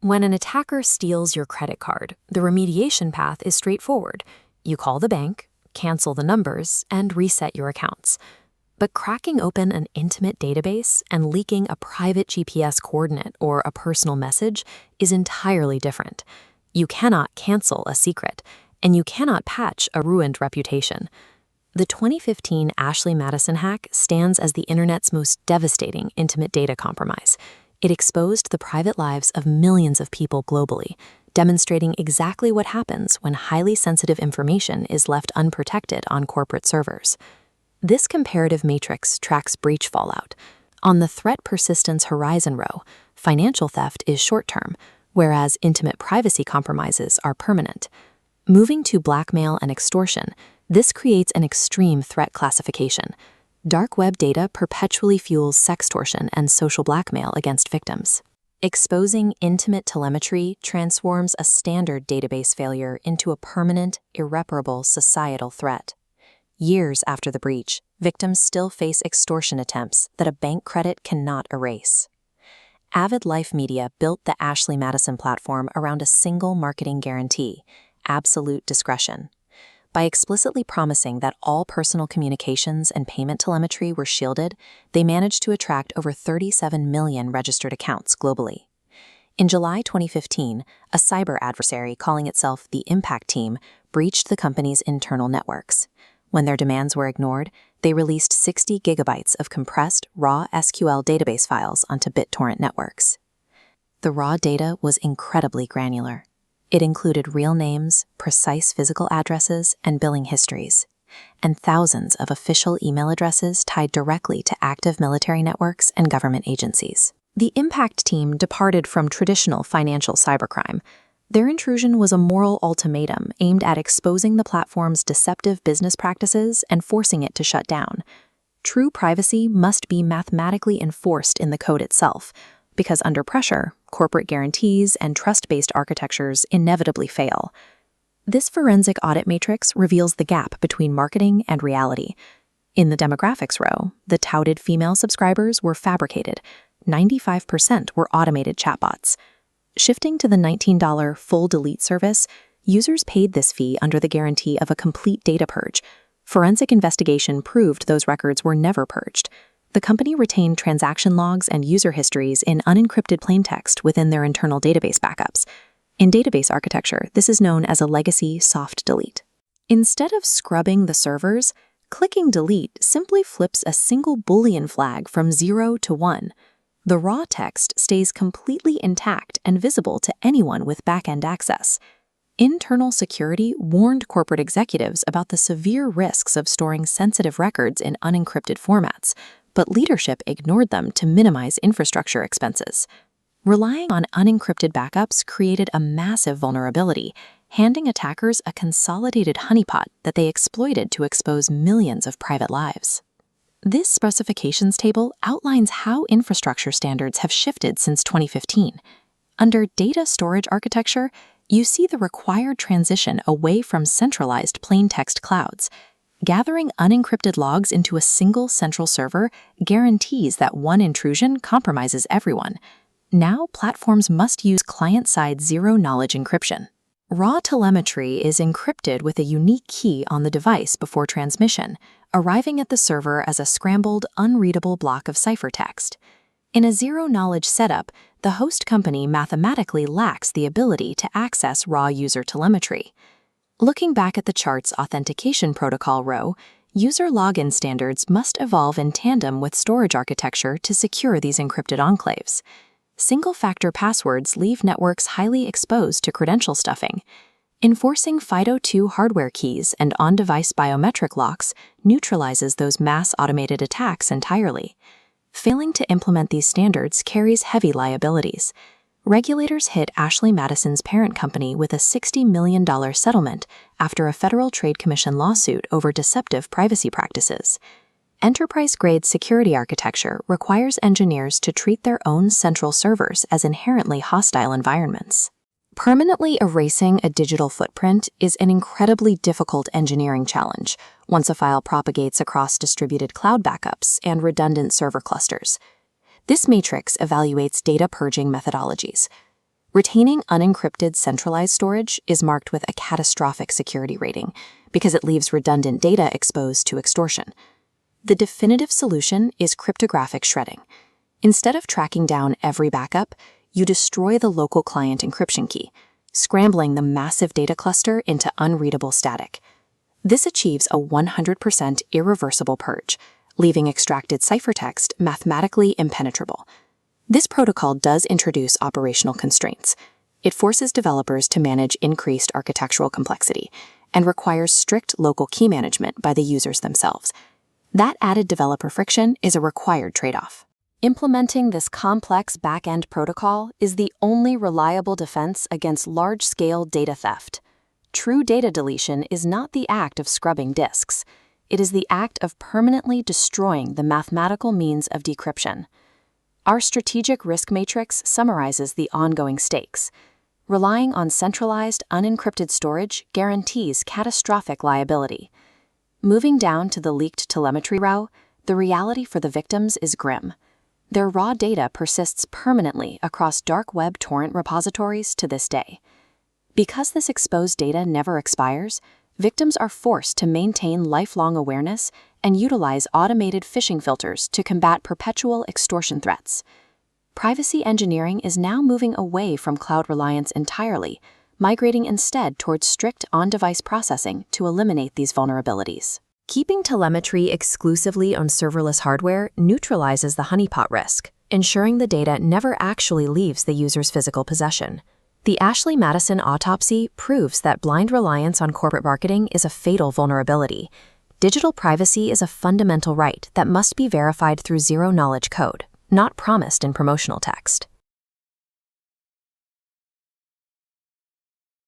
When an attacker steals your credit card, the remediation path is straightforward. You call the bank, cancel the numbers, and reset your accounts. But cracking open an intimate database and leaking a private GPS coordinate or a personal message is entirely different. You cannot cancel a secret, and you cannot patch a ruined reputation. The 2015 Ashley Madison hack stands as the internet's most devastating intimate data compromise. It exposed the private lives of millions of people globally, demonstrating exactly what happens when highly sensitive information is left unprotected on corporate servers. This comparative matrix tracks breach fallout. On the threat persistence horizon row, financial theft is short-term, whereas intimate privacy compromises are permanent. Moving to blackmail and extortion, this creates an extreme threat classification. Dark web data perpetually fuels sextortion and social blackmail against victims. Exposing intimate telemetry transforms a standard database failure into a permanent, irreparable societal threat. Years after the breach, victims still face extortion attempts that a bank credit cannot erase. Avid Life Media built the Ashley Madison platform around a single marketing guarantee: absolute discretion. By explicitly promising that all personal communications and payment telemetry were shielded, they managed to attract over 37 million registered accounts globally. In July 2015, a cyber adversary calling itself the Impact Team breached the company's internal networks. When their demands were ignored, they released 60 gigabytes of compressed raw SQL database files onto BitTorrent networks. The raw data was incredibly granular. It included real names, precise physical addresses, and billing histories, and thousands of official email addresses tied directly to active military networks and government agencies. The Impact Team departed from traditional financial cybercrime. Their intrusion was a moral ultimatum aimed at exposing the platform's deceptive business practices and forcing it to shut down. True privacy must be mathematically enforced in the code itself, because under pressure, corporate guarantees and trust-based architectures inevitably fail. This forensic audit matrix reveals the gap between marketing and reality. In the demographics row, the touted female subscribers were fabricated. 95% were automated chatbots. Shifting to the $19 full delete service, users paid this fee under the guarantee of a complete data purge. Forensic investigation proved those records were never purged. The company retained transaction logs and user histories in unencrypted plaintext within their internal database backups. In database architecture, this is known as a legacy soft delete. Instead of scrubbing the servers, clicking delete simply flips a single Boolean flag from 0 to 1. The raw text stays completely intact and visible to anyone with back-end access. Internal security warned corporate executives about the severe risks of storing sensitive records in unencrypted formats, but leadership ignored them to minimize infrastructure expenses. Relying on unencrypted backups created a massive vulnerability, handing attackers a consolidated honeypot that they exploited to expose millions of private lives. This specifications table outlines how infrastructure standards have shifted since 2015. Under data storage architecture, you see the required transition away from centralized plain-text clouds. Gathering unencrypted logs into a single central server guarantees that one intrusion compromises everyone. Now, platforms must use client-side zero-knowledge encryption. Raw telemetry is encrypted with a unique key on the device before transmission, arriving at the server as a scrambled, unreadable block of ciphertext. In a zero-knowledge setup, the host company mathematically lacks the ability to access raw user telemetry. Looking back at the chart's authentication protocol row, user login standards must evolve in tandem with storage architecture to secure these encrypted enclaves. Single-factor passwords leave networks highly exposed to credential stuffing. Enforcing FIDO2 hardware keys and on-device biometric locks neutralizes those mass automated attacks entirely. Failing to implement these standards carries heavy liabilities. Regulators hit Ashley Madison's parent company with a $60 million settlement after a Federal Trade Commission lawsuit over deceptive privacy practices. Enterprise-grade security architecture requires engineers to treat their own central servers as inherently hostile environments. Permanently erasing a digital footprint is an incredibly difficult engineering challenge once a file propagates across distributed cloud backups and redundant server clusters. This matrix evaluates data purging methodologies. Retaining unencrypted centralized storage is marked with a catastrophic security rating because it leaves redundant data exposed to extortion. The definitive solution is cryptographic shredding. Instead of tracking down every backup, you destroy the local client encryption key, scrambling the massive data cluster into unreadable static. This achieves a 100% irreversible purge, leaving extracted ciphertext mathematically impenetrable. This protocol does introduce operational constraints. It forces developers to manage increased architectural complexity and requires strict local key management by the users themselves. That added developer friction is a required trade-off. Implementing this complex back-end protocol is the only reliable defense against large-scale data theft. True data deletion is not the act of scrubbing disks. It is the act of permanently destroying the mathematical means of decryption. Our strategic risk matrix summarizes the ongoing stakes. Relying on centralized, unencrypted storage guarantees catastrophic liability. Moving down to the leaked telemetry row, the reality for the victims is grim. Their raw data persists permanently across dark web torrent repositories to this day. Because this exposed data never expires, victims are forced to maintain lifelong awareness and utilize automated phishing filters to combat perpetual extortion threats. Privacy engineering is now moving away from cloud reliance entirely, migrating instead towards strict on-device processing to eliminate these vulnerabilities. Keeping telemetry exclusively on serverless hardware neutralizes the honeypot risk, ensuring the data never actually leaves the user's physical possession. The Ashley Madison autopsy proves that blind reliance on corporate marketing is a fatal vulnerability. Digital privacy is a fundamental right that must be verified through zero-knowledge code, not promised in promotional text.